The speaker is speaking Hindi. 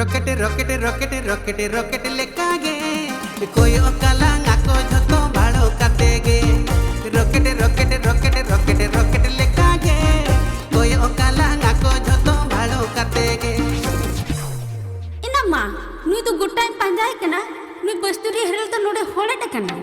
rocket rocket rocket rocket rocket लेकागे कोई ओकाला नाको झतो भाड़ो कातेगे rocket rocket rocket rocket rocket लेकागे कोई ओकाला नाको झतो भाड़ो कातेगे इनम्मा नुई तो गुट्टा पांजाय कना नुई बस्तुरी हेरल तो नोडे होलेट कना